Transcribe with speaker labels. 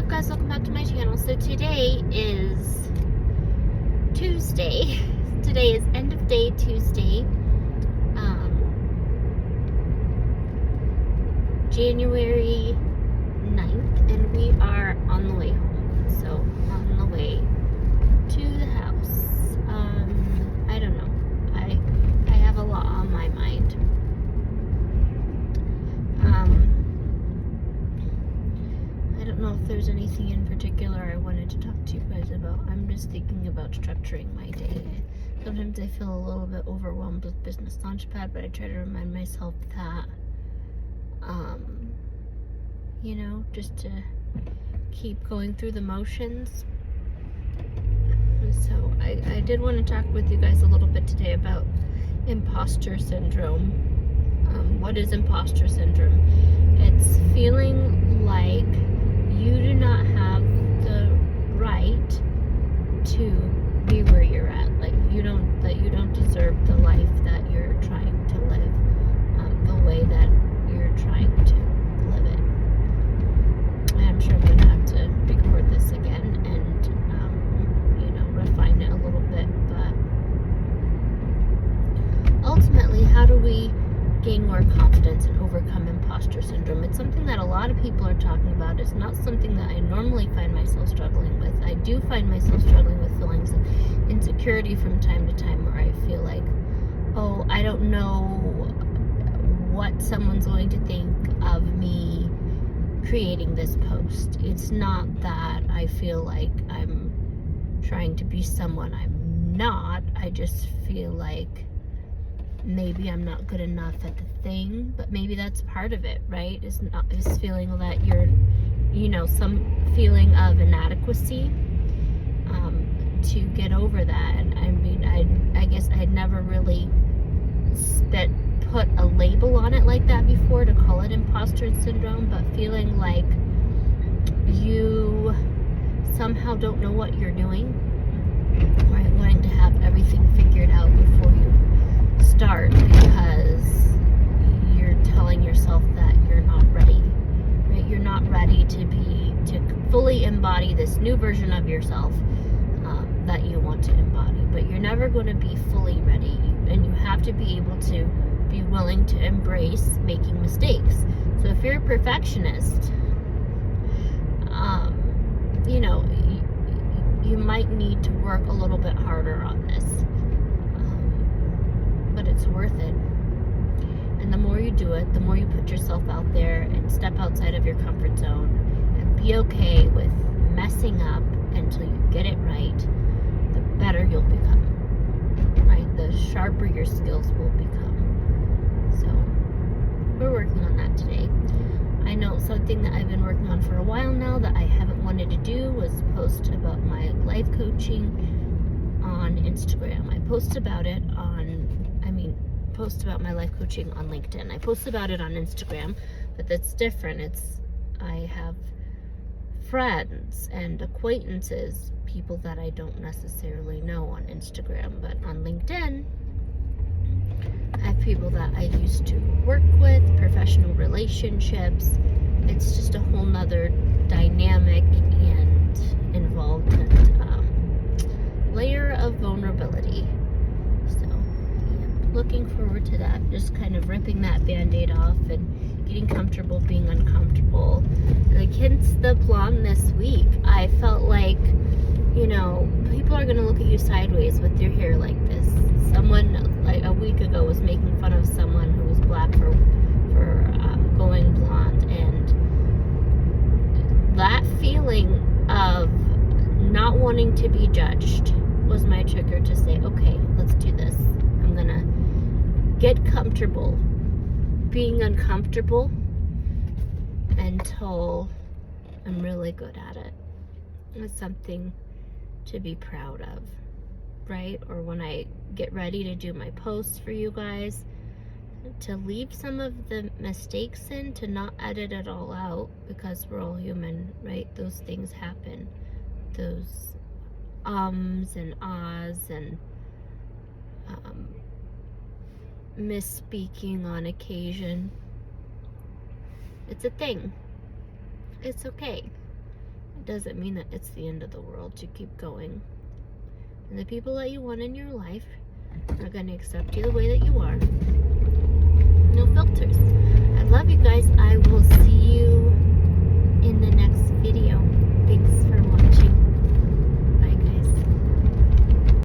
Speaker 1: up, guys? Welcome back to my channel. So today is Tuesday. Today is end of day Tuesday, January 9th, and we are on the way home. So on the way to the house. I don't know. I have a lot on my mind. I don't know if there's anything in particular I wanted to talk to you guys about. I'm just thinking about structuring my day. Sometimes I feel a little bit overwhelmed with Business Launchpad, but I try to remind myself that, just to keep going through the motions. And so I did want to talk with you guys a little bit today about imposter syndrome. What is imposter syndrome? It's feeling like you do not have the right to be where you're at. Like you don't deserve the life that you're trying to live, the way that you're trying to live it. I'm sure I'm gonna have to record this again and refine it a little bit. But ultimately, how do we gain more confidence and overcome imposter syndrome? It's something that a lot of people are talking about. It's not something that I normally find myself struggling with. I do find myself struggling with feelings of insecurity from time to time, where I feel like, oh, I don't know what someone's going to think of me creating this post. It's not that I feel like I'm trying to be someone I'm not. I just feel like maybe I'm not good enough at the thing, but maybe that's part of it, right? Is feeling that you're, some feeling of inadequacy, to get over that. And I mean, I guess I had never really put a label on it like that before, to call it imposter syndrome, but feeling like you somehow don't know what you're doing, right? Wanting to have everything figured out before you start, because you're telling yourself that you're not ready, right? You're not ready to fully embody this new version of yourself that you want to embody, but you're never going to be fully ready, and you have to be able to be willing to embrace making mistakes. So if you're a perfectionist, you might need to work a little bit harder on this. But it's worth it. And the more you do it, the more you put yourself out there and step outside of your comfort zone and be okay with messing up until you get it right, the better you'll become, right? The sharper your skills will become. So we're working on that today. I know something that I've been working on for a while now that I haven't wanted to do was post about my life coaching on Instagram. I post about my life coaching on LinkedIn. I post about it on Instagram, but that's different. I have friends and acquaintances, people that I don't necessarily know on Instagram, but on LinkedIn, I have people that I used to work with, professional relationships. It's just a whole nother dynamic and involved layer of vulnerability. So looking forward to that, just kind of ripping that band-aid off and getting comfortable being uncomfortable. Like, hence the plan this week. I felt like, people are going to look at you sideways with your hair like this. Someone, like a week ago, was making fun of someone who was black for going blonde, and that feeling of not wanting to be judged was my trigger to say, okay, let's do this. I'm gonna get comfortable being uncomfortable until I'm really good at it. It's something to be proud of, right? Or when I get ready to do my posts for you guys, to leave some of the mistakes in, to not edit it all out, because we're all human, right? Those things happen. Those ums and ahs and misspeaking on occasion. It's a thing. It's okay. it doesn't mean that it's the end of the world to keep going. And the people that you want in your life are going to accept you the way that you are.